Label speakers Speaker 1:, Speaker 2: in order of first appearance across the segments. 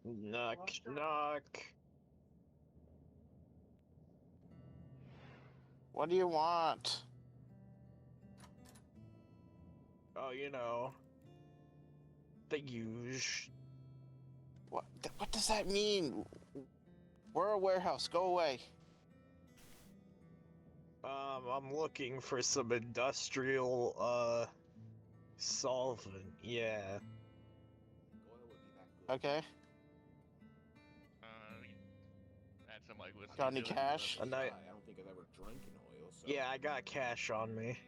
Speaker 1: Knock, knock.
Speaker 2: What do you want?
Speaker 1: Oh, you know, the usual.
Speaker 2: What does that mean? We're a warehouse. Go away.
Speaker 1: I'm looking for some industrial, solvent. Yeah.
Speaker 2: Okay.
Speaker 3: Add some like whiskey
Speaker 2: Got any
Speaker 3: to it.
Speaker 2: cash?
Speaker 1: A night.
Speaker 4: I don't think I've ever drank an oil, so...
Speaker 1: Yeah, I got cash on me.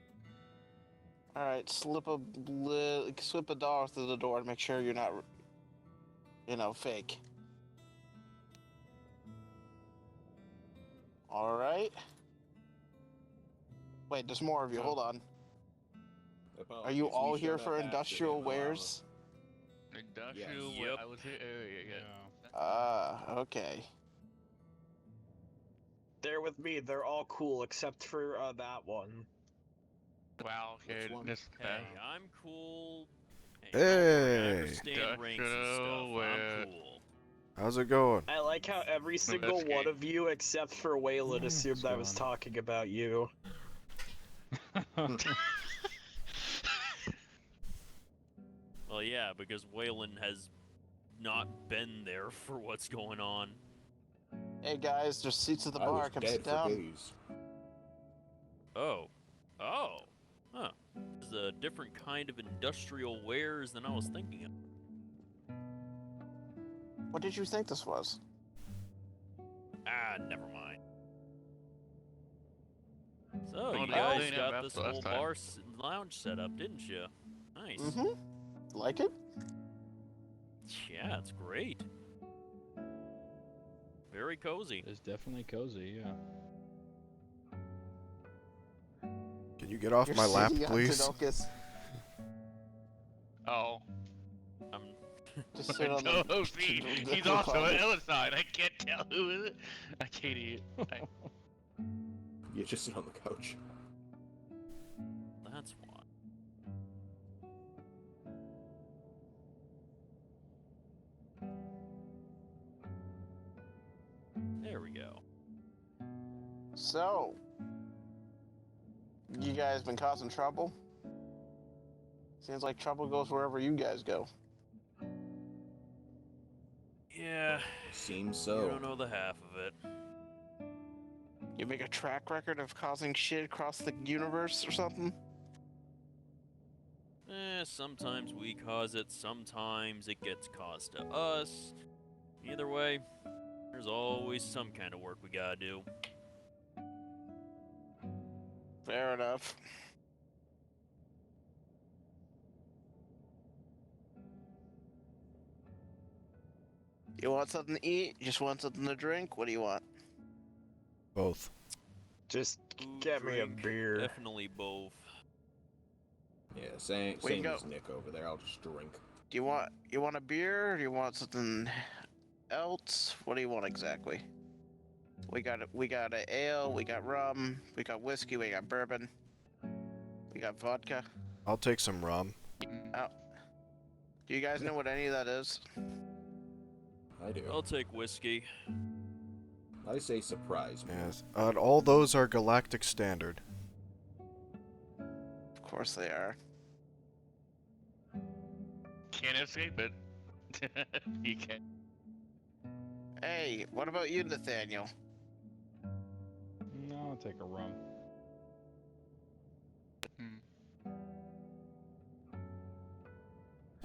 Speaker 2: All right. Slip a dollar through the door to make sure you're not, fake. All right. Wait, there's more of you. Hold on. Are you all here for industrial wares?
Speaker 3: Industrial.
Speaker 4: Yes.
Speaker 3: Yep.
Speaker 5: Yep.
Speaker 3: I was here earlier. Yeah.
Speaker 2: Okay.
Speaker 1: They're with me. They're all cool except for that one.
Speaker 3: Wow. Okay.
Speaker 4: Which one?
Speaker 3: This.
Speaker 5: Hey, I'm cool. Hey,
Speaker 6: Hey.
Speaker 5: don't worry, I understand ranks and stuff.
Speaker 3: Industrial
Speaker 5: I'm cool.
Speaker 6: How's it going?
Speaker 1: I like how every single
Speaker 3: Investigate.
Speaker 1: one of you except for Waylon assumed I was
Speaker 7: what's
Speaker 1: talking about you.
Speaker 5: Well, yeah, because Waylon has not been there for what's going on.
Speaker 2: Hey guys, there's seats at the
Speaker 4: I
Speaker 2: bar.
Speaker 4: was
Speaker 2: Come
Speaker 4: dead
Speaker 2: sit
Speaker 4: for
Speaker 2: down.
Speaker 4: days.
Speaker 5: Oh. Oh. Huh. This is a different kind of industrial wares than I was thinking of.
Speaker 2: What did you think this was?
Speaker 5: Ah, never mind. So,
Speaker 3: Well,
Speaker 5: you
Speaker 3: they
Speaker 5: guys
Speaker 3: didn't
Speaker 5: got
Speaker 3: have
Speaker 5: this
Speaker 3: that last
Speaker 5: whole
Speaker 3: time.
Speaker 5: bar lounge set up, didn't you? Nice.
Speaker 2: Mm-hmm. Like it?
Speaker 5: Yeah, it's great. Very cozy.
Speaker 7: It's definitely cozy, yeah.
Speaker 6: Can you get off
Speaker 2: You're
Speaker 6: my lap,
Speaker 2: sitting on
Speaker 6: please?
Speaker 2: Tadocus.
Speaker 3: Oh.
Speaker 5: I'm
Speaker 2: Just sit on
Speaker 3: No,
Speaker 2: the...
Speaker 3: he's also on the other side. I can't tell who is it. I can't eat.
Speaker 4: You just sit on the couch.
Speaker 5: That's why. There we go.
Speaker 2: So, you guys been causing trouble? Seems like trouble goes wherever you guys go.
Speaker 5: Yeah,
Speaker 4: Seems
Speaker 5: you
Speaker 4: so.
Speaker 5: don't know the half of it.
Speaker 2: You make a track record of causing shit across the universe or something?
Speaker 5: Sometimes we cause it, sometimes it gets caused to us. Either way, there's always some kind of work we gotta do.
Speaker 2: Fair enough. You want something to eat? You just want something to drink? What do you want?
Speaker 6: Both.
Speaker 1: Just
Speaker 5: Food,
Speaker 1: get me a
Speaker 5: drink,
Speaker 1: beer.
Speaker 5: Definitely both.
Speaker 4: Yeah, same
Speaker 2: Where you go?
Speaker 4: as Nick over there. I'll just drink.
Speaker 2: Do you want a beer? Or do you want something else? What do you want exactly? We got a ale, we got rum, we got whiskey, we got bourbon, we got vodka.
Speaker 6: I'll take some rum.
Speaker 2: Do you guys know what any of that is?
Speaker 4: I do.
Speaker 5: I'll take whiskey.
Speaker 4: I say surprise me.
Speaker 6: Yes. All those are galactic standard.
Speaker 2: Of course they are.
Speaker 3: Can't escape it. You can't.
Speaker 2: Hey, what about you, Nathaniel?
Speaker 7: No, I'll take a rum.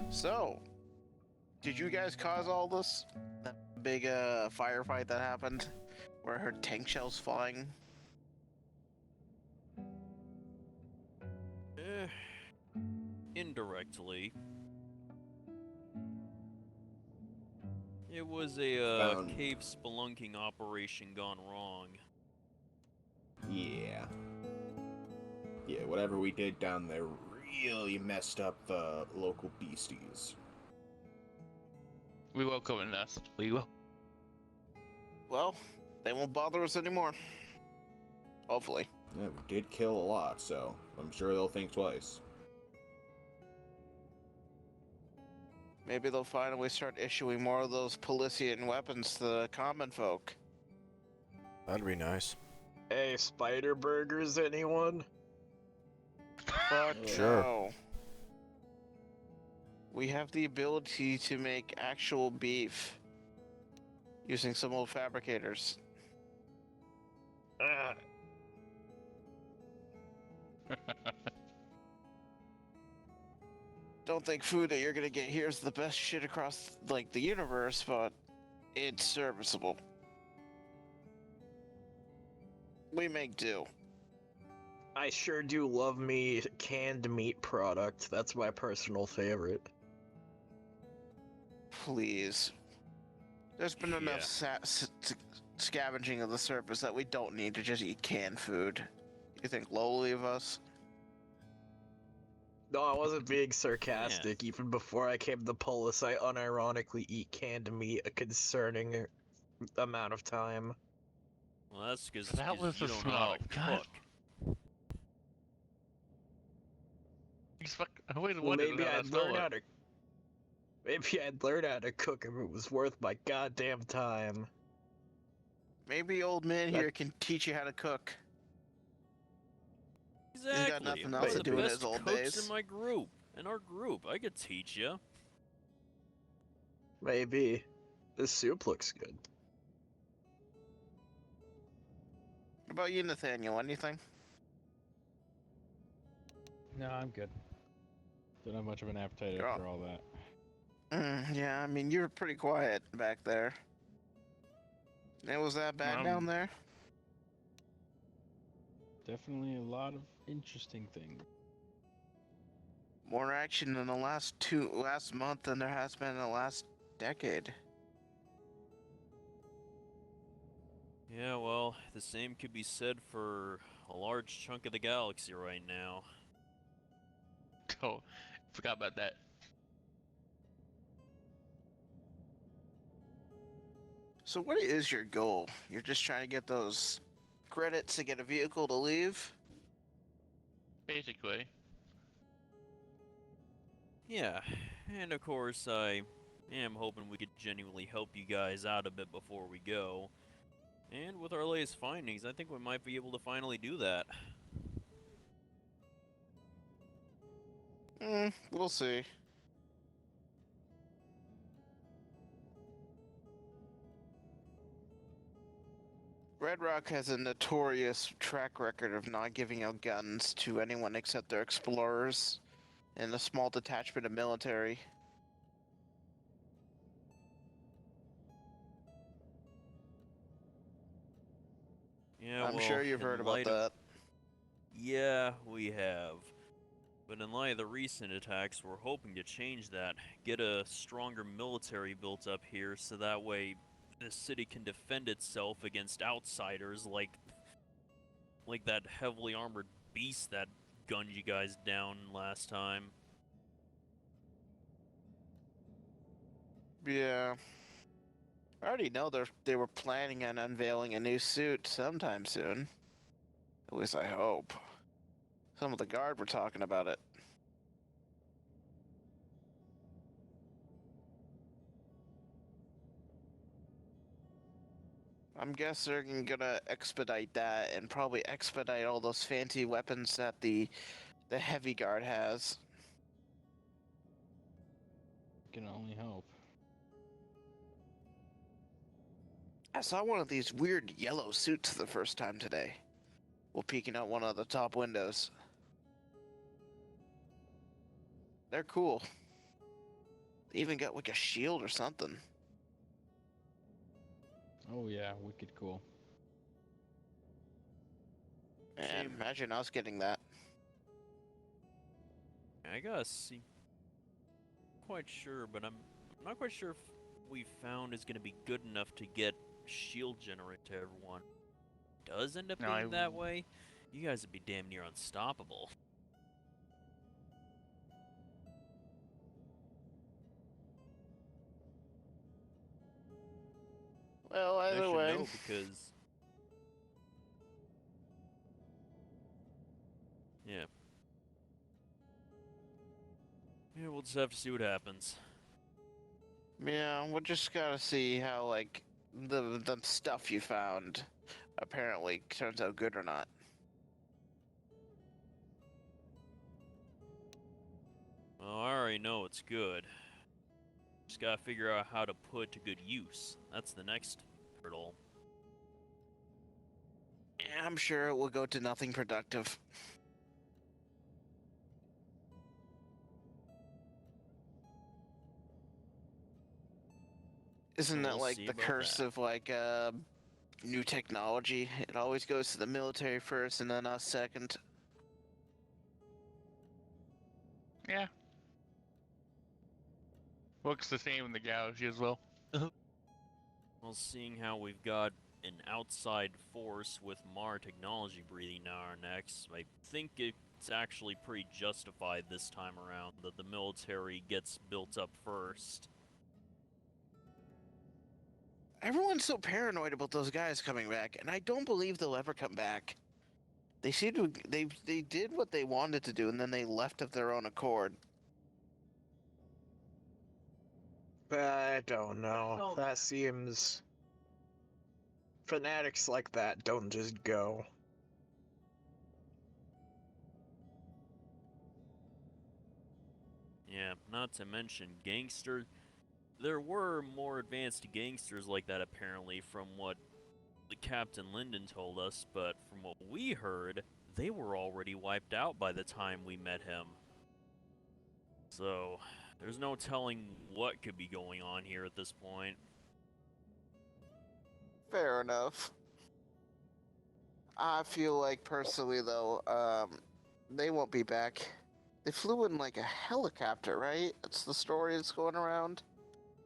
Speaker 2: So, did you guys cause all this? That big firefight that happened? Where I heard tank shells flying?
Speaker 5: Indirectly. It was a
Speaker 4: Found-
Speaker 5: cave spelunking operation gone wrong.
Speaker 4: Yeah. Yeah, whatever we did down there really messed up the local beasties.
Speaker 3: We will come in nest. We will.
Speaker 2: Well, they won't bother us anymore. Hopefully.
Speaker 4: Yeah, we did kill a lot, so I'm sure they'll think twice.
Speaker 2: Maybe they'll finally start issuing more of those Polician weapons to the common folk.
Speaker 6: That'd be nice.
Speaker 1: Hey, spider burgers, anyone?
Speaker 2: Fuck
Speaker 6: Sure.
Speaker 2: no. We have the ability to make actual beef using some old fabricators.
Speaker 1: Ah,
Speaker 2: Don't think food that you're gonna get here is the best shit across like the universe, but it's serviceable. We make do.
Speaker 1: I sure do love me canned meat product. That's my personal favorite.
Speaker 2: Please. There's been enough
Speaker 5: Yeah.
Speaker 2: scavenging of the surface that we don't need to just eat canned food. You think lowly of us?
Speaker 1: No, I wasn't being sarcastic. Even before I came to Polis, I unironically eat canned meat a concerning amount of time.
Speaker 5: Well, that's because
Speaker 3: That was
Speaker 5: you
Speaker 3: the
Speaker 5: don't know how to
Speaker 3: smell. God.
Speaker 5: cook.
Speaker 3: I always
Speaker 1: Well,
Speaker 3: wondered
Speaker 1: maybe
Speaker 3: how that
Speaker 1: I'd
Speaker 3: smell
Speaker 1: learn how
Speaker 3: looked.
Speaker 1: to. Maybe I'd learn how to cook if it was worth my goddamn time.
Speaker 2: Maybe old man
Speaker 1: That-
Speaker 2: here can teach you how to cook.
Speaker 5: Exactly.
Speaker 2: got nothing
Speaker 5: I'm
Speaker 2: else
Speaker 5: one
Speaker 1: to
Speaker 5: of the
Speaker 2: do in
Speaker 5: best
Speaker 2: his old
Speaker 5: cooks
Speaker 2: days.
Speaker 5: in my group. In our group, I could teach you.
Speaker 1: Maybe. This soup looks good.
Speaker 2: What about you, Nathaniel? Anything?
Speaker 7: No, I'm good. Don't have much of an appetite
Speaker 2: You're
Speaker 7: after all that.
Speaker 2: Yeah, I mean, you were pretty quiet back there. It was that bad down there?
Speaker 7: Definitely a lot of interesting things.
Speaker 2: More action in the last month than there has been in the last decade.
Speaker 5: Yeah, well, the same could be said for a large chunk of the galaxy right now.
Speaker 3: Oh, forgot about that.
Speaker 2: So what is your goal? You're just trying to get those credits to get a vehicle to leave?
Speaker 3: Basically.
Speaker 5: Yeah, and of course, I am hoping we could genuinely help you guys out a bit before we go. And with our latest findings, I think we might be able to finally do that.
Speaker 2: We'll see. Red Rock has a notorious track record of not giving out guns to anyone except their explorers and a small detachment of military.
Speaker 5: Yeah,
Speaker 2: I'm
Speaker 5: well,
Speaker 2: sure you've
Speaker 5: in
Speaker 2: heard about
Speaker 5: light of-
Speaker 2: that.
Speaker 5: Yeah, we have. But in light of the recent attacks, we're hoping to change that. Get a stronger military built up here so that way the city can defend itself against outsiders like that heavily armored beast that gunned you guys down last time.
Speaker 2: Yeah. I already know they were planning on unveiling a new suit sometime soon. At least I hope. Some of the guard were talking about it. I'm guessing they're gonna expedite that and probably expedite all those fancy weapons that the heavy guard has.
Speaker 7: Can only hope.
Speaker 2: I saw one of these weird yellow suits the first time today, while peeking out one of the top windows. They're cool. They even got like a shield or something.
Speaker 7: Oh yeah, wicked cool.
Speaker 2: Man, imagine us getting that.
Speaker 5: I gotta see. Quite sure, but I'm not quite sure if we found is gonna be good enough to get shield generator to everyone. Does end up
Speaker 3: No,
Speaker 5: being that way, you guys would be damn near unstoppable.
Speaker 2: Well,
Speaker 5: I
Speaker 2: either
Speaker 5: should
Speaker 2: way.
Speaker 5: know because yeah. Yeah, we'll just have to see what happens.
Speaker 2: Yeah, we'll just gotta see how, like, the stuff you found apparently turns out good or not.
Speaker 5: Well, I already know it's good. Just gotta figure out how to put it to good use. That's the next hurdle.
Speaker 2: Yeah, I'm sure it will go to nothing productive. Isn't that
Speaker 5: We'll
Speaker 2: like
Speaker 5: see
Speaker 2: the
Speaker 5: about
Speaker 2: curse
Speaker 5: that.
Speaker 2: of like new technology? It always goes to the military first and then us second.
Speaker 3: Yeah. Looks the same in the galaxy as well.
Speaker 5: Well, seeing how we've got an outside force with Mar technology breathing down our necks, I think it's actually pretty justified this time around that the military gets built up first.
Speaker 2: Everyone's so paranoid about those guys coming back, and I don't believe they'll ever come back. They seem to they did what they wanted to do, and then they left of their own accord.
Speaker 1: I don't know. That seems... Fanatics like that don't just go.
Speaker 5: Yeah, not to mention gangster. There were more advanced gangsters like that apparently from what the Captain Linden told us, but from what we heard, they were already wiped out by the time we met him. So, there's no telling what could be going on here at this point.
Speaker 2: Fair enough. I feel like personally though, they won't be back. They flew in like a helicopter, right? That's the story that's going around.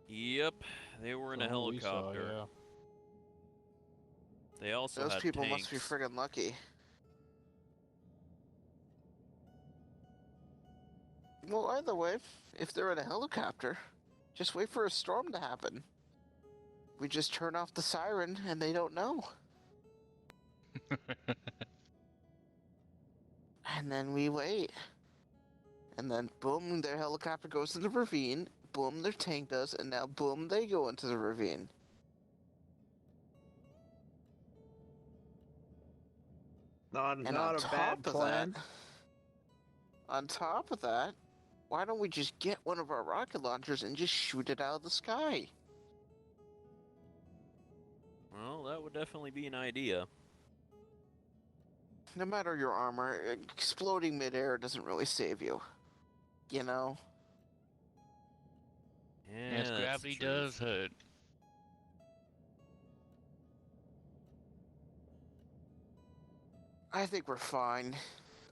Speaker 5: Yep, they were in a
Speaker 7: From what we saw,
Speaker 5: helicopter.
Speaker 7: yeah.
Speaker 5: They also
Speaker 2: Those
Speaker 5: had
Speaker 2: people
Speaker 5: tanks.
Speaker 2: must be friggin' lucky. Well, either way, if they're in a helicopter, just wait for a storm to happen. We just turn off the siren and they don't know. And then we wait. And then boom, their helicopter goes in the ravine. Boom, their tank does. And now boom, they go into the ravine.
Speaker 1: Not
Speaker 2: And
Speaker 1: a bad plan.
Speaker 2: On top of that, why don't we just get one of our rocket launchers and just shoot it out of the sky?
Speaker 5: Well, that would definitely be an idea.
Speaker 2: No matter your armor, exploding midair doesn't really save you. You know?
Speaker 5: Yeah,
Speaker 3: Yes,
Speaker 5: that's
Speaker 3: gravity
Speaker 5: true.
Speaker 3: does hurt.
Speaker 2: I think we're fine.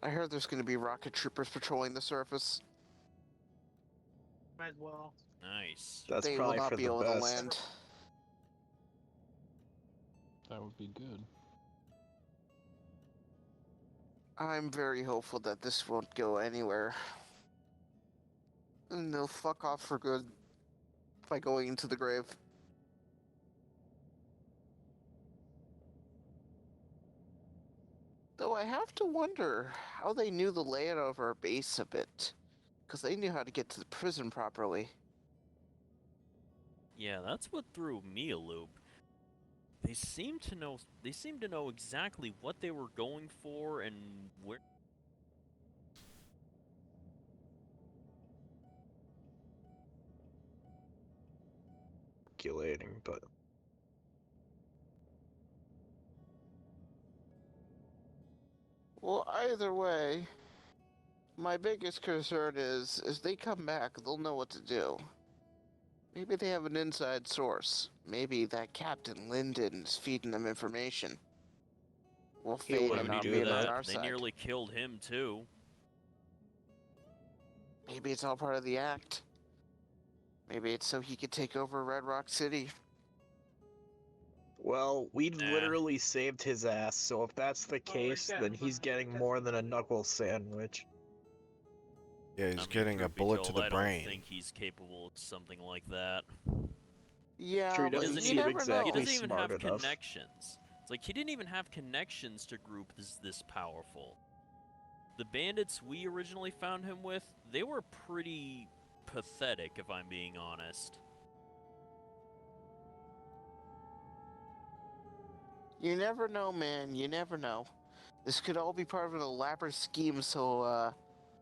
Speaker 2: I heard there's going to be rocket troopers patrolling the surface.
Speaker 8: Might as well.
Speaker 5: Nice.
Speaker 1: That's
Speaker 2: They will
Speaker 1: probably
Speaker 2: not
Speaker 1: for
Speaker 2: be
Speaker 1: the
Speaker 2: able to
Speaker 1: best.
Speaker 2: land.
Speaker 7: That would be good.
Speaker 2: I'm very hopeful that this won't go anywhere. And they'll fuck off for good by going into the grave. Though I have to wonder how they knew the layout of our base a bit. Because they knew how to get to the prison properly.
Speaker 5: Yeah, that's what threw me a loop. They seem to know. They seem to know exactly what they were going for and where.
Speaker 1: Calculating, but
Speaker 2: Well, either way, my biggest concern is as they come back, they'll know what to do. Maybe they have an inside source. Maybe that Captain Linden is feeding them information. We'll
Speaker 1: He
Speaker 2: fade
Speaker 1: wouldn't
Speaker 2: in on
Speaker 1: do
Speaker 2: being
Speaker 1: that.
Speaker 2: on our
Speaker 5: They
Speaker 2: side.
Speaker 5: nearly killed him too.
Speaker 2: Maybe it's all part of the act. Maybe it's so he could take over Red Rock City.
Speaker 1: well, we
Speaker 5: Nah.
Speaker 1: literally saved his ass, so if that's the case, then he's getting more than a knuckle sandwich.
Speaker 6: Yeah,
Speaker 5: I
Speaker 6: he's
Speaker 5: mean,
Speaker 6: getting a
Speaker 5: truth be
Speaker 6: bullet to
Speaker 5: told,
Speaker 6: the
Speaker 5: I
Speaker 6: brain.
Speaker 5: don't think he's capable of something like that.
Speaker 2: Yeah,
Speaker 1: Sure, he
Speaker 2: but
Speaker 1: doesn't
Speaker 2: you
Speaker 1: seem
Speaker 2: never
Speaker 1: exactly
Speaker 2: know.
Speaker 5: He doesn't even
Speaker 1: smart
Speaker 5: have
Speaker 1: enough.
Speaker 5: connections. It's like he didn't even have connections to group this powerful. The bandits we originally found him with, they were pretty pathetic, if I'm being honest.
Speaker 2: You never know, man. You never know. This could all be part of an elaborate scheme so,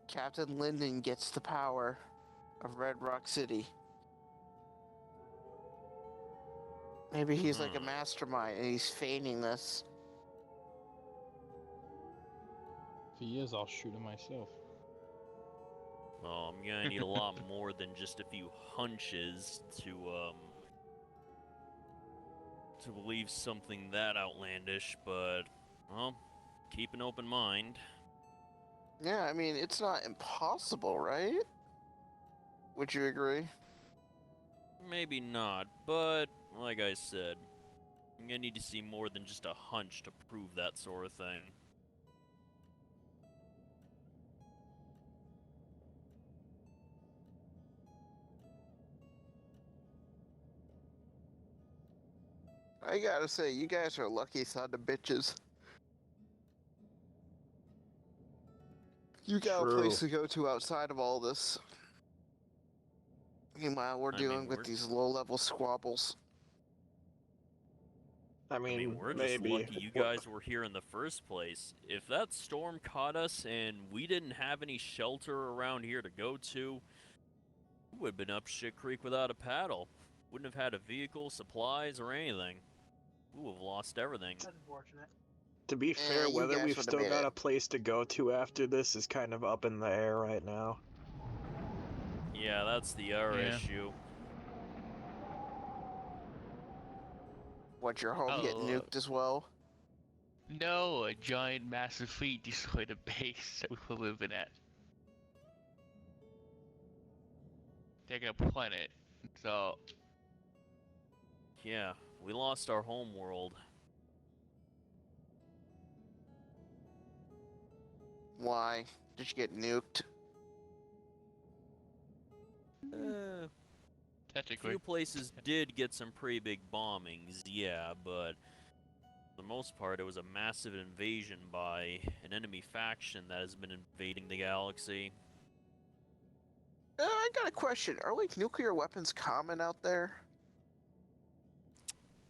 Speaker 2: Captain Linden gets the power of Red Rock City. Maybe he's like a mastermind and he's feigning this.
Speaker 7: If he is, I'll shoot him myself.
Speaker 5: Well, I'm gonna need a lot more than just a few hunches to believe something that outlandish, but, well, keep an open mind.
Speaker 2: Yeah, I mean, it's not impossible, right? Would you agree?
Speaker 5: Maybe not, but, like I said, I'm gonna need to see more than just a hunch to prove that sort of thing.
Speaker 2: I gotta say, you guys are lucky son of bitches. You got a place to go to outside of all this. Meanwhile, we're dealing with these low-level squabbles.
Speaker 1: I mean,
Speaker 5: we're just
Speaker 1: maybe.
Speaker 5: lucky you guys were here in the first place. If that storm caught us and we didn't have any shelter around here to go to, we would have been up shit creek without a paddle. Wouldn't have had a vehicle, supplies, or anything. We would have lost everything.
Speaker 8: That's unfortunate.
Speaker 1: To be fair,
Speaker 2: you
Speaker 1: whether
Speaker 2: guys
Speaker 1: we've
Speaker 2: would've
Speaker 1: still
Speaker 2: made
Speaker 1: got
Speaker 2: it.
Speaker 1: a place to go to after this is kind of up in the air right now.
Speaker 5: Yeah, that's the other issue.
Speaker 2: What, your home get nuked as well?
Speaker 3: No, a giant massive fleet destroyed a base that we were living at. Taking a planet, so...
Speaker 5: Yeah, we lost our home world.
Speaker 2: Why? Did you get nuked?
Speaker 3: Technically.
Speaker 5: Few places did get some pretty big bombings, yeah, but for the most part, it was a massive invasion by an enemy faction that has been invading the galaxy.
Speaker 2: I got a question. Are like nuclear weapons common out there?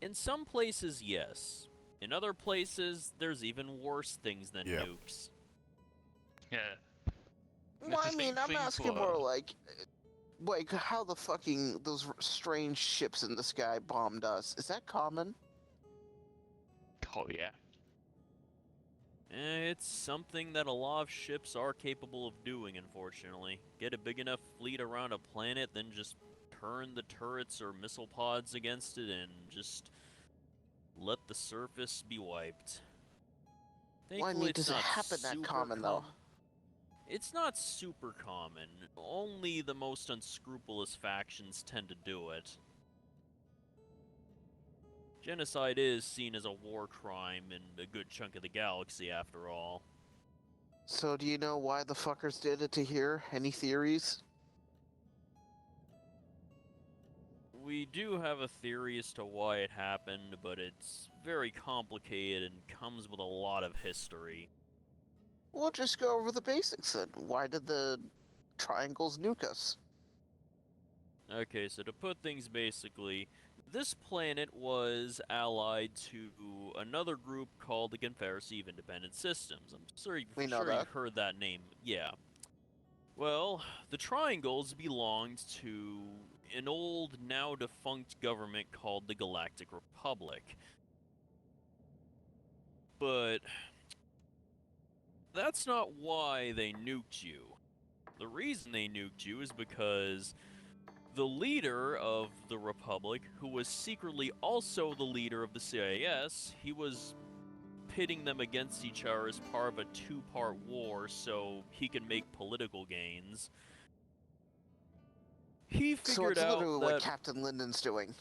Speaker 5: In some places, yes. In other places, there's even worse things than nukes.
Speaker 3: Yeah.
Speaker 2: Well, I mean, I'm asking more like how the fucking those strange ships in the sky bombed us. Is that common?
Speaker 3: Oh yeah.
Speaker 5: It's something that a lot of ships are capable of doing, unfortunately. Get a big enough fleet around a planet, then just turn the turrets or missile pods against it and just let the surface be wiped.
Speaker 2: Well, I mean, does it happen that common, though?
Speaker 5: It's not super common. Only the most unscrupulous factions tend to do it. Genocide is seen as a war crime in a good chunk of the galaxy, after all.
Speaker 2: So do you know why the fuckers did it to here? Any theories?
Speaker 5: We do have a theory as to why it happened, but it's very complicated and comes with a lot of history.
Speaker 2: We'll just go over the basics then. Why did the triangles nuke us?
Speaker 5: Okay, so to put things basically, this planet was allied to another group called the Confederacy of Independent Systems. I'm sure you've heard that name. Yeah. Well, the triangles belonged to an old, now defunct government called the Galactic Republic. But that's not why they nuked you. The reason they nuked you is because the leader of the Republic, who was secretly also the leader of the CIS, he was pitting them against each other as part of a two-part war so he can make political gains. He figured
Speaker 2: so it's
Speaker 5: out
Speaker 2: literally
Speaker 5: that...
Speaker 2: what Captain Linden's doing.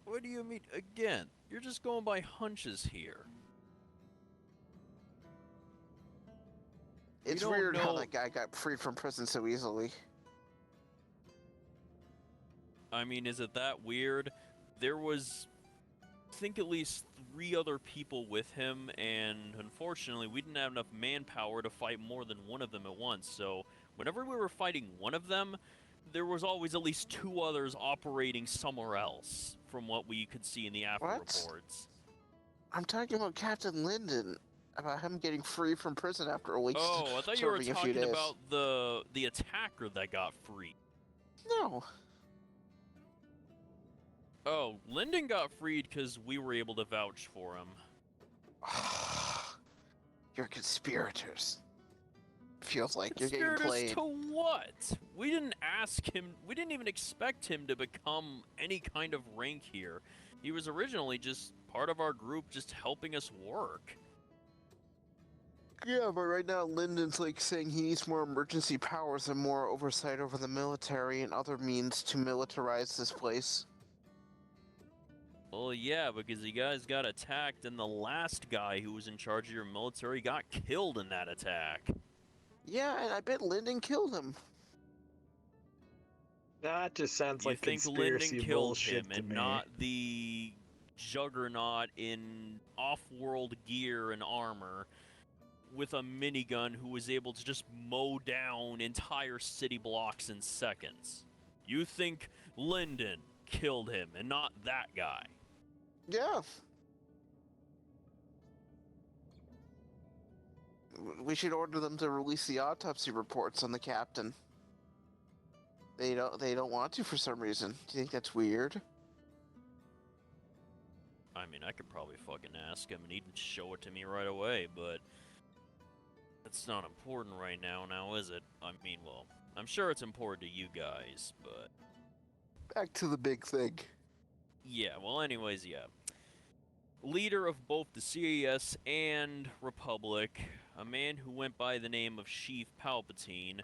Speaker 5: What do you mean? Again, you're just going by hunches here.
Speaker 2: It's weird how that guy got freed from prison so easily.
Speaker 5: I mean, is it that weird? There was, I think, at least 3 other people with him, and unfortunately, we didn't have enough manpower to fight more than one of them at once, so whenever we were fighting one of them, there was always at least 2 others operating somewhere else, from what we could see in the after
Speaker 2: What?
Speaker 5: reports.
Speaker 2: I'm talking about Captain Linden, about him getting free from prison after a week
Speaker 5: Oh, I thought you were
Speaker 2: serving a few
Speaker 5: talking
Speaker 2: days.
Speaker 5: about the attacker that got free.
Speaker 2: No.
Speaker 5: Oh, Lyndon got freed because we were able to vouch for him.
Speaker 2: You're conspirators. Feels like you're getting
Speaker 5: Conspirators
Speaker 2: played.
Speaker 5: to what? We didn't ask him, we didn't even expect him to become any kind of rank here. He was originally just part of our group, just helping us work.
Speaker 2: Yeah, but right now Lyndon's like saying he needs more emergency powers and more oversight over the military and other means to militarize this place.
Speaker 5: Well, yeah, because you guys got attacked, and the last guy who was in charge of your military got killed in that attack.
Speaker 2: Yeah, and I bet Lyndon killed him.
Speaker 1: That just sounds
Speaker 5: You
Speaker 1: like
Speaker 5: think
Speaker 1: conspiracy
Speaker 5: Lyndon killed
Speaker 1: bullshit
Speaker 5: him,
Speaker 1: to
Speaker 5: and
Speaker 1: me.
Speaker 5: not the juggernaut in off-world gear and armor with a minigun who was able to just mow down entire city blocks in seconds. You think Lyndon killed him, and not that guy.
Speaker 2: Yeah. We should order them to release the autopsy reports on the captain. They don't want to for some reason. Do you think that's weird?
Speaker 5: I mean, I could probably fucking ask him, and he'd show it to me right away, but that's not important right now is it? I mean, well, I'm sure it's important to you guys, but...
Speaker 2: Back to the big thing.
Speaker 5: Yeah, well, anyways, yeah. Leader of both the CAS and Republic, a man who went by the name of Sheev Palpatine,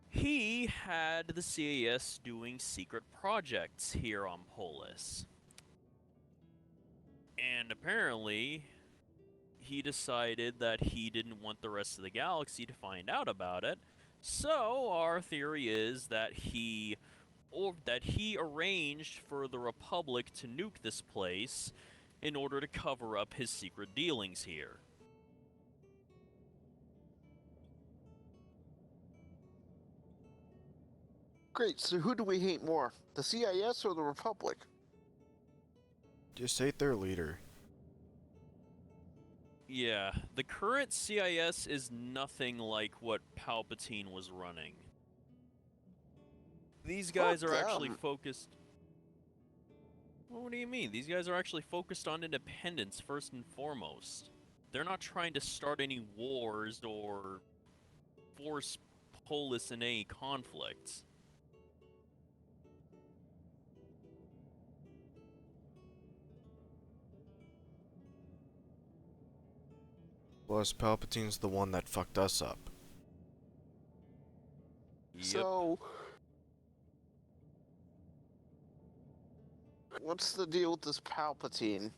Speaker 5: he had the CAS doing secret projects here on Polis. And apparently, he decided that he didn't want the rest of the galaxy to find out about it. So, our theory is that he arranged for the Republic to nuke this place in order to cover up his secret dealings here.
Speaker 2: Great, so who do we hate more? The CIS or the Republic?
Speaker 6: Just hate their leader.
Speaker 5: Yeah, the current CIS is nothing like what Palpatine was running. These guys
Speaker 2: Fuck
Speaker 5: are actually
Speaker 2: them.
Speaker 5: focused... Well, what do you mean? These guys are actually focused on independence first and foremost. They're not trying to start any wars or force Polis in any conflicts.
Speaker 6: Plus, Palpatine's the one that fucked us up.
Speaker 5: Yep.
Speaker 2: So, what's the deal with this Palpatine?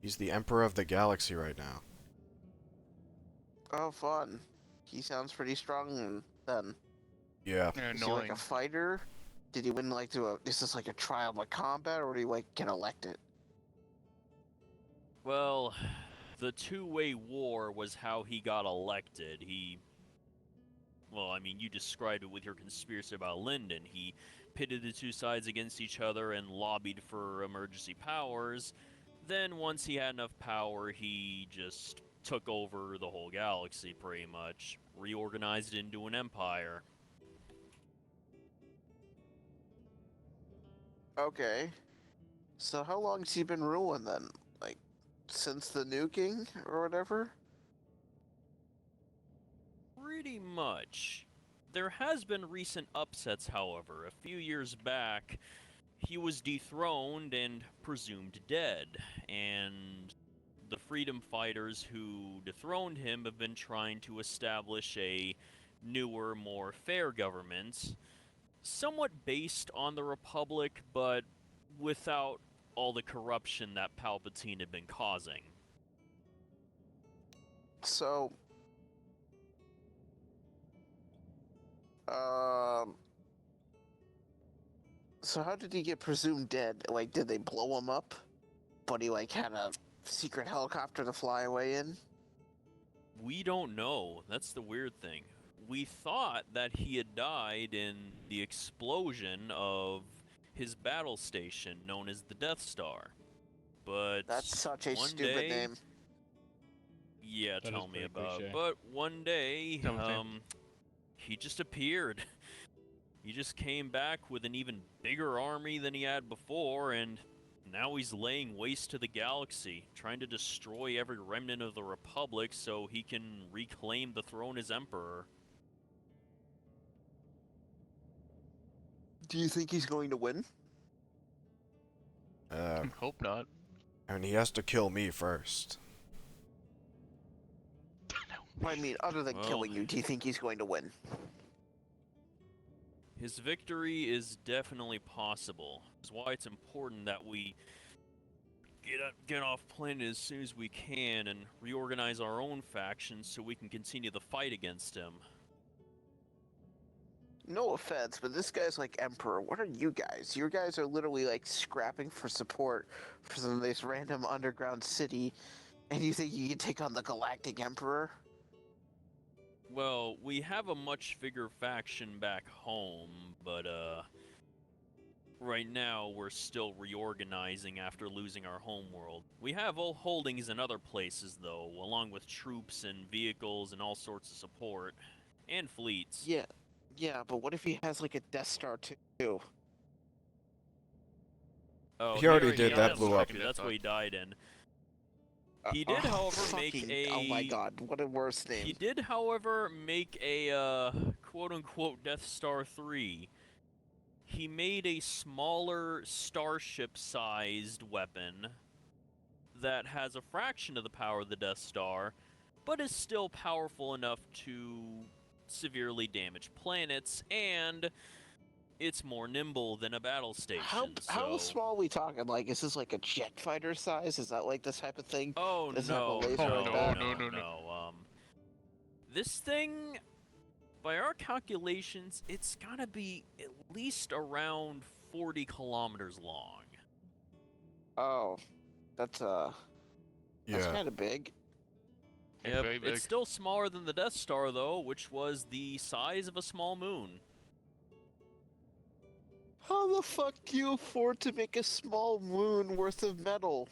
Speaker 6: He's the Emperor of the Galaxy right now.
Speaker 2: Oh, fun. He sounds pretty strong then.
Speaker 6: Yeah.
Speaker 2: Is he like a fighter? Did he win is this like a trial by combat, or did he like get elected?
Speaker 5: Well, the two-way war was how he got elected. Well, I mean, you described it with your conspiracy about Lyndon. He pitted the two sides against each other and lobbied for emergency powers. Then, once he had enough power, he just took over the whole galaxy, pretty much. Reorganized it into an empire.
Speaker 2: Okay. So how long has he been ruling then? Like, since the nuking or whatever?
Speaker 5: Pretty much. There has been recent upsets, however. A few years back, he was dethroned and presumed dead, and the freedom fighters who dethroned him have been trying to establish a newer, more fair government, somewhat based on the Republic, but without all the corruption that Palpatine had been causing.
Speaker 2: So, so how did he get presumed dead? Like, did they blow him up? But he like had a secret helicopter to fly away in?
Speaker 5: We don't know. That's the weird thing. we thought that he had died in the explosion of his battle station known as the Death Star. But
Speaker 2: That's such a
Speaker 5: one
Speaker 2: stupid
Speaker 5: day,
Speaker 2: name.
Speaker 5: yeah,
Speaker 7: That is
Speaker 5: tell me
Speaker 7: pretty
Speaker 5: about.
Speaker 7: cliche.
Speaker 5: But one day,
Speaker 3: Tell me.
Speaker 5: he just appeared. He just came back with an even bigger army than he had before, and now he's laying waste to the galaxy, trying to destroy every remnant of the Republic so he can reclaim the throne as Emperor.
Speaker 2: Do you think he's going to win?
Speaker 3: Hope not.
Speaker 6: I mean, he has to kill me first.
Speaker 2: I mean, other than
Speaker 5: Well-
Speaker 2: killing you, do you think he's going to win?
Speaker 5: His victory is definitely possible. That's why it's important that we get off planet as soon as we can and reorganize our own factions so we can continue the fight against him.
Speaker 2: No offense, but this guy's like Emperor. What are you guys? You guys are literally like scrapping for support for some of this random underground city, and you think you can take on the Galactic Emperor?
Speaker 5: Well, we have a much bigger faction back home, but right now we're still reorganizing after losing our homeworld. We have all holdings in other places though, along with troops and vehicles and all sorts of support. And fleets.
Speaker 2: Yeah, but what if he has like a Death Star too?
Speaker 5: Oh,
Speaker 6: He already did,
Speaker 5: yeah,
Speaker 6: that
Speaker 5: that's
Speaker 6: blew up.
Speaker 5: right, That's what he died in. He did,
Speaker 2: Oh,
Speaker 5: however, make
Speaker 2: fucking-
Speaker 5: a...
Speaker 2: Oh my god, what a worse name.
Speaker 5: He did, however, make a, quote-unquote Death Star 3. He made a smaller starship-sized weapon that has a fraction of the power of the Death Star, but is still powerful enough to severely damage planets, and it's more nimble than a battle station.
Speaker 2: How
Speaker 5: so...
Speaker 2: small are we talking? Like, is this like a jet fighter size? Is that like this type of thing?
Speaker 5: Oh,
Speaker 2: Does it have a
Speaker 5: no,
Speaker 2: laser
Speaker 5: no,
Speaker 2: like
Speaker 5: no,
Speaker 2: that?
Speaker 5: no. This thing, by our calculations, it's gotta be at least around 40 kilometers long.
Speaker 2: Oh, that's
Speaker 6: Yeah.
Speaker 2: kind of big.
Speaker 3: It's very big.
Speaker 5: It's still smaller than the Death Star, though, which was the size of a small moon.
Speaker 2: How the fuck do you afford to make a small moon worth of metal?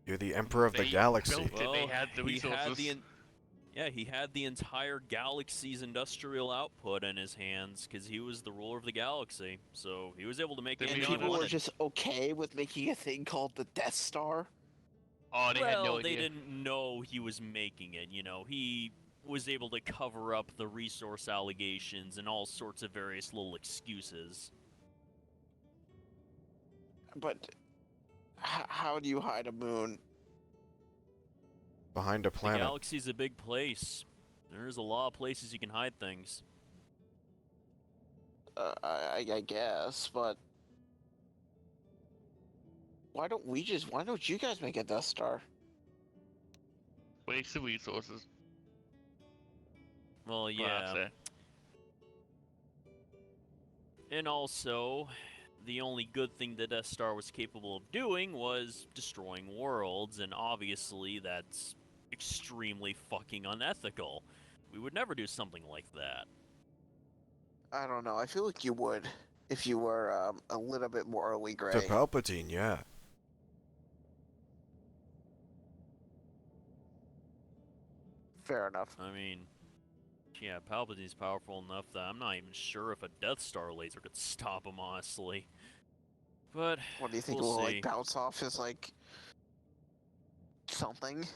Speaker 6: You're the emperor of the
Speaker 3: They
Speaker 6: galaxy.
Speaker 3: built it. They had the
Speaker 5: he had
Speaker 3: resources.
Speaker 5: he had the entire galaxy's industrial output in his hands because he was the ruler of the galaxy. So he was able to make
Speaker 3: Did
Speaker 2: And
Speaker 5: anything he
Speaker 2: people were
Speaker 5: wanted.
Speaker 2: just okay with making a thing called the Death Star?
Speaker 3: Oh, they had no
Speaker 5: Well, they
Speaker 3: idea.
Speaker 5: didn't know he was making it, you know. He was able to cover up the resource allegations and all sorts of various little excuses.
Speaker 2: But how do you hide a moon?
Speaker 6: Behind a
Speaker 5: The
Speaker 6: planet.
Speaker 5: galaxy's a big place. There's a lot of places you can hide things.
Speaker 2: I guess, but why don't you guys make a Death Star?
Speaker 3: Waste the resources.
Speaker 5: Well,
Speaker 3: Well, I'd
Speaker 5: yeah.
Speaker 3: say.
Speaker 5: And also, the only good thing the Death Star was capable of doing was destroying worlds, and obviously that's extremely fucking unethical. We would never do something like that.
Speaker 2: I don't know. I feel like you would if you were a little bit morally gray.
Speaker 6: To Palpatine, yeah.
Speaker 2: Fair enough.
Speaker 5: I mean, yeah, Palpatine's powerful enough that I'm not even sure if a Death Star laser could stop him, honestly. But
Speaker 2: What do you think?
Speaker 5: we'll
Speaker 2: Will
Speaker 5: see.
Speaker 2: like bounce off his like something?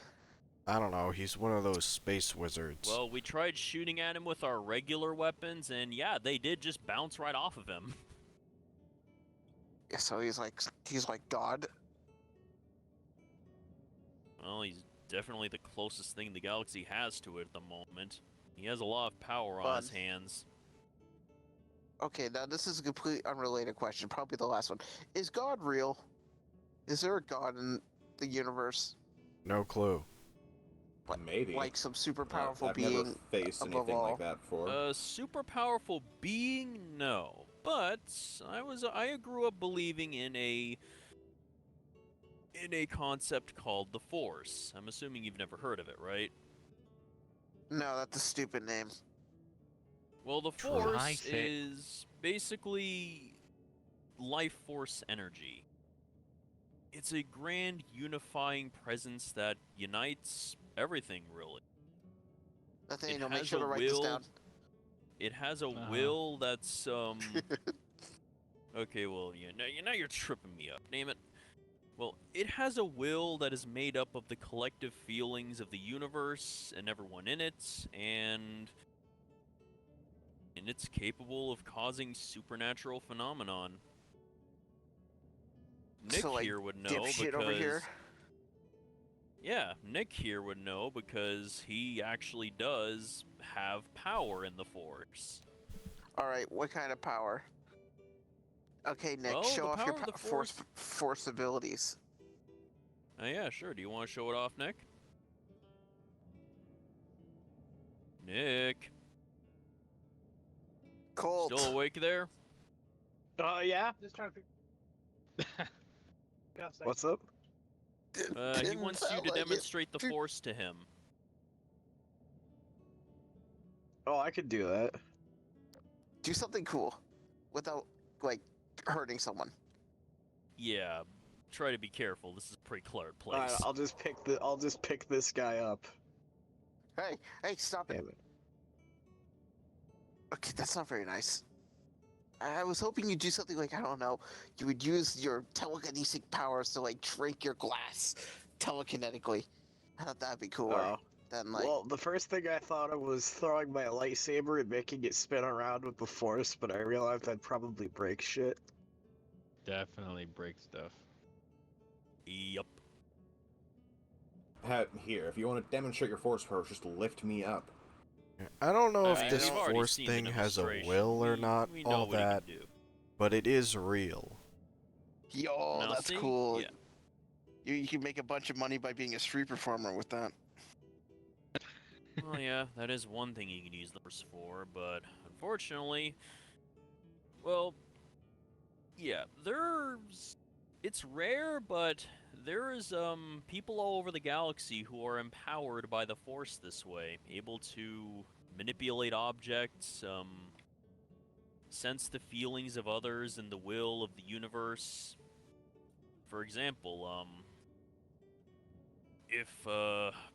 Speaker 6: I don't know, he's one of those space wizards.
Speaker 5: Well, we tried shooting at him with our regular weapons, and yeah, they did just bounce right off of him.
Speaker 2: Yeah, so he's like God.
Speaker 5: Well, he's definitely the closest thing the galaxy has to it at the moment. He has a lot of power on his
Speaker 2: Fun.
Speaker 5: hands.
Speaker 2: Okay, now this is a completely unrelated question. Probably the last one. Is God real? Is there a God in the universe?
Speaker 6: No clue.
Speaker 4: Maybe.
Speaker 2: Like some super powerful
Speaker 4: I've
Speaker 2: being?
Speaker 4: never faced
Speaker 2: above
Speaker 4: anything
Speaker 2: all.
Speaker 4: like that before.
Speaker 5: A super powerful being, no. But I grew up believing in a concept called the Force. I'm assuming you've never heard of it, right?
Speaker 2: No, that's a stupid name.
Speaker 5: Well, the
Speaker 3: Try
Speaker 5: Force
Speaker 3: it.
Speaker 5: is basically life force energy. It's a grand unifying presence that unites everything, really.
Speaker 2: Nathaniel,
Speaker 5: It
Speaker 2: make
Speaker 5: has
Speaker 2: sure
Speaker 5: a
Speaker 2: to write this
Speaker 5: will.
Speaker 2: down.
Speaker 5: It has a
Speaker 3: Uh-huh.
Speaker 5: will that's Okay, well, now you're tripping me up. Name it. Well, it has a will that is made up of the collective feelings of the universe and everyone in it, and it's capable of causing supernatural phenomenon. Nick
Speaker 2: So, like,
Speaker 5: here would know
Speaker 2: dipshit
Speaker 5: because
Speaker 2: over here.
Speaker 5: yeah, Nick here would know because he actually does have power in the Force.
Speaker 2: Alright, what kind of power? Okay, Nick,
Speaker 5: Well,
Speaker 2: show
Speaker 5: the
Speaker 2: off your
Speaker 5: power of the
Speaker 2: force abilities.
Speaker 5: Yeah, sure. Do you want to show it off, Nick? Nick,
Speaker 2: Colt.
Speaker 5: still awake there?
Speaker 1: Yeah?
Speaker 7: Just trying to
Speaker 1: What's up?
Speaker 5: He
Speaker 2: Didn't
Speaker 5: wants you
Speaker 2: sound
Speaker 5: to
Speaker 2: like it.
Speaker 5: demonstrate the Force to him.
Speaker 1: Oh, I could do that.
Speaker 2: Do something cool without, like, hurting someone.
Speaker 5: Yeah, try to be careful. This is a pretty cluttered
Speaker 1: Alright,
Speaker 5: place.
Speaker 1: I'll just pick this guy up.
Speaker 2: Hey, stop it.
Speaker 1: Damn it.
Speaker 2: Okay, that's not very nice. I was hoping you'd do something like, I don't know, you would use your telekinetic powers to, like, drink your glass telekinetically. I thought that'd be cooler
Speaker 1: Oh.
Speaker 2: than, like...
Speaker 1: Well, the first thing I thought of was throwing my lightsaber and making it spin around with the Force, but I realized I'd probably break shit.
Speaker 7: definitely break stuff.
Speaker 5: Yup.
Speaker 4: Here, if you want to demonstrate your force powers, just lift me up.
Speaker 6: I don't know
Speaker 5: I
Speaker 6: if
Speaker 5: mean,
Speaker 6: this
Speaker 5: we've already
Speaker 6: Force
Speaker 5: seen the
Speaker 6: thing has a
Speaker 5: demonstration.
Speaker 6: will or not,
Speaker 5: We know
Speaker 6: all
Speaker 5: what he
Speaker 6: that,
Speaker 5: can do.
Speaker 6: but it is real.
Speaker 2: Yo,
Speaker 5: Now,
Speaker 2: that's
Speaker 5: see?
Speaker 2: cool.
Speaker 5: Yeah.
Speaker 2: You can make a bunch of money by being a street performer with that.
Speaker 5: Well, yeah, that is one thing you can use the Force for, but unfortunately, well, yeah, it's rare, but there is people all over the galaxy who are empowered by the Force this way, able to manipulate objects, sense the feelings of others and the will of the universe. For example, if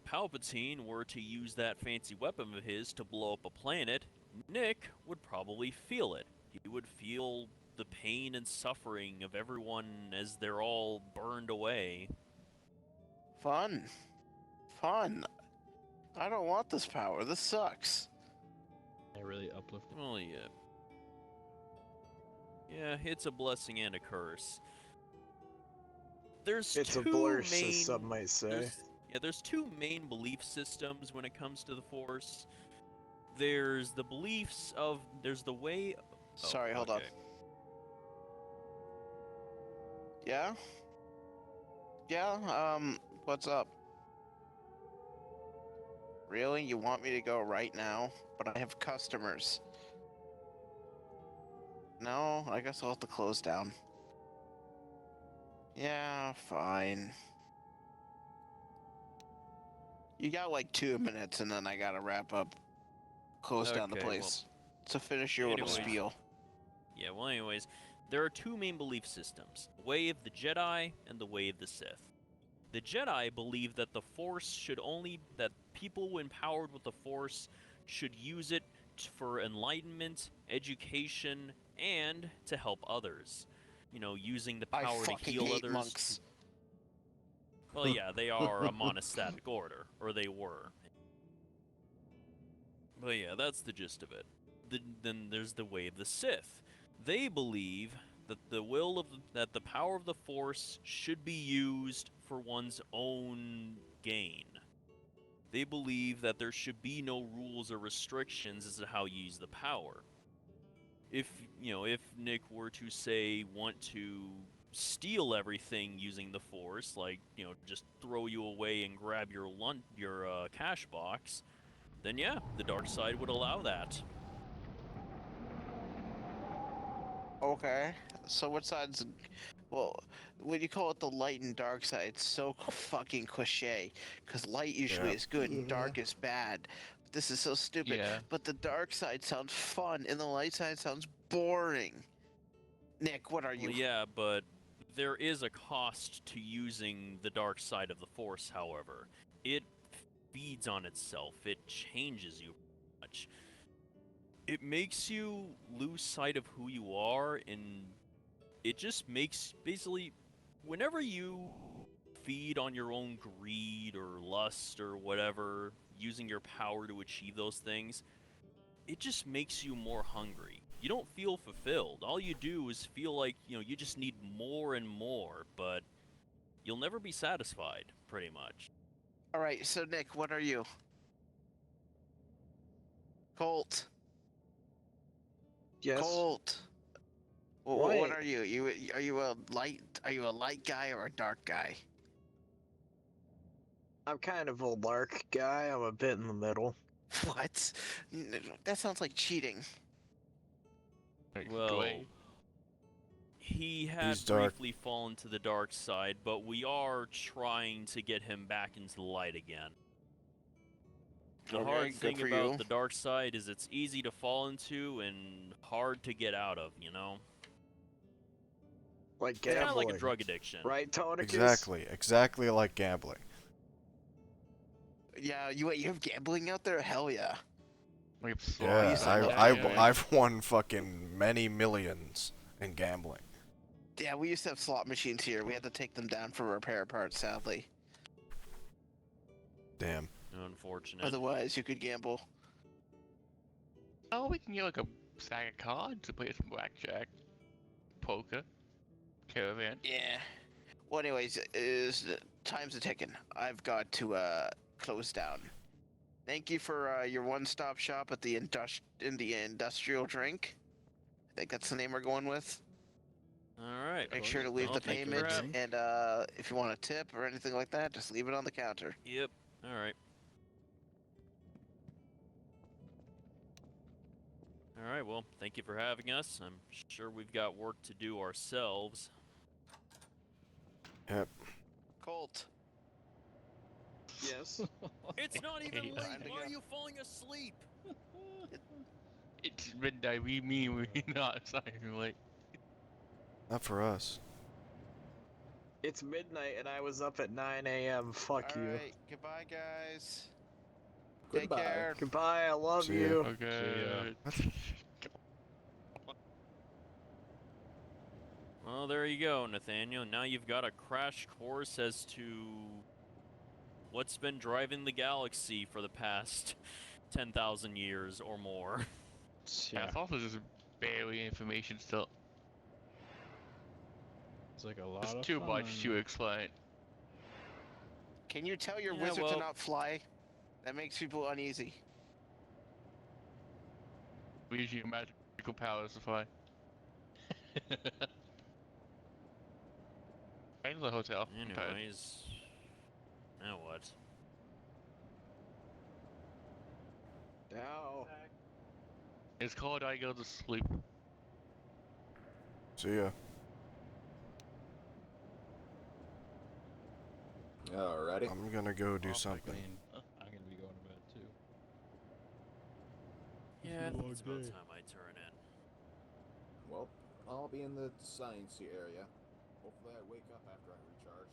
Speaker 5: Palpatine were to use that fancy weapon of his to blow up a planet, Nick would probably feel it. He would feel the pain and suffering of everyone as they're all burned away.
Speaker 2: Fun. I don't want this power. This sucks.
Speaker 7: I really uplifted.
Speaker 5: Well, yeah. Yeah, it's a blessing and a curse. There's
Speaker 1: It's a
Speaker 5: two
Speaker 1: blurse,
Speaker 5: main,
Speaker 1: as some might say.
Speaker 5: there's two main belief systems when it comes to the Force. There's the beliefs of, there's the way... Oh,
Speaker 2: Sorry, hold on.
Speaker 5: okay.
Speaker 2: Yeah? Yeah, what's up? Really? You want me to go right now? But I have customers. No, I guess I'll have to close down. Yeah, fine. You got like 2 minutes and then I gotta wrap up. Close down the
Speaker 5: Okay,
Speaker 2: place. So finish your little
Speaker 5: anyways.
Speaker 2: spiel.
Speaker 5: Yeah, well, anyways, there are two main belief systems, the way of the Jedi and the way of the Sith. The Jedi believe that the Force should only, that people empowered with the Force should use it for enlightenment, education, and to help others. You know, using the
Speaker 2: I
Speaker 5: power to
Speaker 2: fucking
Speaker 5: heal
Speaker 2: hate
Speaker 5: others.
Speaker 2: monks.
Speaker 5: Well, yeah, they are a monastic order, or they were. But yeah, that's the gist of it. Then there's the way of the Sith. They believe that that the power of the Force should be used for one's own gain. They believe that there should be no rules or restrictions as to how you use the power. If Nick were to say want to steal everything using the Force, like, just throw you away and grab your cash box, then yeah, the dark side would allow that.
Speaker 2: Okay. So what side's... Well, when you call it the light and dark side, it's so fucking cliche. Because light usually
Speaker 6: Yeah.
Speaker 2: is good and
Speaker 1: Yeah.
Speaker 2: dark is bad. But This is so stupid.
Speaker 3: Yeah.
Speaker 2: But the dark side sounds fun, and the light side sounds boring. Nick, what are you?
Speaker 5: Well, yeah, but there is a cost to using the dark side of the Force, however. It feeds on itself, it changes you much. It makes you lose sight of who you are, and it just makes, basically, whenever you feed on your own greed or lust or whatever, using your power to achieve those things, it just makes you more hungry. You don't feel fulfilled. All you do is feel like, you just need more and more, but you'll never be satisfied, pretty much.
Speaker 2: All right, so Nick, what are you? Colt.
Speaker 1: Yes.
Speaker 2: Colt.
Speaker 1: What?
Speaker 2: What are you? Are you a light? Are you a light guy or a dark guy?
Speaker 1: I'm kind of a lark guy. I'm a bit in the middle.
Speaker 2: What? That sounds like cheating.
Speaker 3: Like,
Speaker 5: Well,
Speaker 3: wait.
Speaker 5: he had
Speaker 6: He's dark.
Speaker 5: briefly fallen to the dark side, but we are trying to get him back into the light again. The
Speaker 2: Okay,
Speaker 5: hard
Speaker 2: good
Speaker 5: thing
Speaker 2: for
Speaker 5: about
Speaker 2: you.
Speaker 5: the dark side is it's easy to fall into and hard to get out of,
Speaker 1: Like
Speaker 5: It's kind of
Speaker 1: gambling.
Speaker 5: like a drug addiction.
Speaker 1: Right, Tonicus?
Speaker 6: Exactly like gambling.
Speaker 2: Yeah, you have gambling out there? Hell yeah.
Speaker 3: We have
Speaker 6: Yeah,
Speaker 3: slots,
Speaker 6: I've won fucking many millions in gambling.
Speaker 2: Yeah, we used to have slot machines here. We had to take them down for repair parts, sadly.
Speaker 6: Damn.
Speaker 5: Unfortunate.
Speaker 2: Otherwise, you could gamble.
Speaker 3: Oh, we can get like a stack of cards to play some blackjack, poker, caravan.
Speaker 2: Yeah. Well, anyways, time's a ticking. I've got to close down. Thank you for your one-stop shop at the industrial drink. I think that's the name we're going with.
Speaker 5: Alright.
Speaker 2: Make sure to leave
Speaker 5: Well,
Speaker 2: the
Speaker 5: thank you for
Speaker 2: payment,
Speaker 5: having-
Speaker 2: and if you want a tip or anything like that, just leave it on the counter.
Speaker 5: Yep. Alright. Alright, well, thank you for having us. I'm sure we've got work to do ourselves.
Speaker 6: Yep.
Speaker 2: Colt.
Speaker 1: Yes.
Speaker 5: It's not even
Speaker 3: Okay,
Speaker 5: late!
Speaker 2: time to
Speaker 5: Why are
Speaker 2: go.
Speaker 5: you falling asleep?
Speaker 3: It's midnight. We mean we're not. It's not even late.
Speaker 6: Not for us.
Speaker 1: It's midnight and I was up at 9 a.m. Fuck you.
Speaker 2: Alright, goodbye, guys. Take
Speaker 4: Goodbye.
Speaker 2: care.
Speaker 1: Goodbye, I love
Speaker 6: See ya.
Speaker 1: you.
Speaker 3: Okay.
Speaker 5: Well, there you go, Nathaniel. Now you've got a crash course as to what's been driving the galaxy for the past 10,000 years or more.
Speaker 3: Yeah, it's also just barely information still.
Speaker 7: It's like a lot
Speaker 3: There's
Speaker 7: of
Speaker 3: too
Speaker 7: fun.
Speaker 3: much to explain.
Speaker 2: Can you tell your
Speaker 5: Yeah,
Speaker 2: wizard
Speaker 5: well-
Speaker 2: to not fly? That makes people uneasy.
Speaker 3: We use your magical powers to fly. Back to the hotel. I'm tired.
Speaker 5: Anyways, now what?
Speaker 1: Now.
Speaker 3: It's called I go to sleep.
Speaker 6: See ya.
Speaker 4: Alrighty.
Speaker 6: I'm gonna go do
Speaker 7: Off, I
Speaker 6: something.
Speaker 7: mean, I'm gonna be going to bed too.
Speaker 5: Yeah, I
Speaker 7: Long
Speaker 5: think it's about
Speaker 7: day.
Speaker 5: time I turn in.
Speaker 4: Well, I'll be in the sciencey area. Hopefully I wake up after I recharge.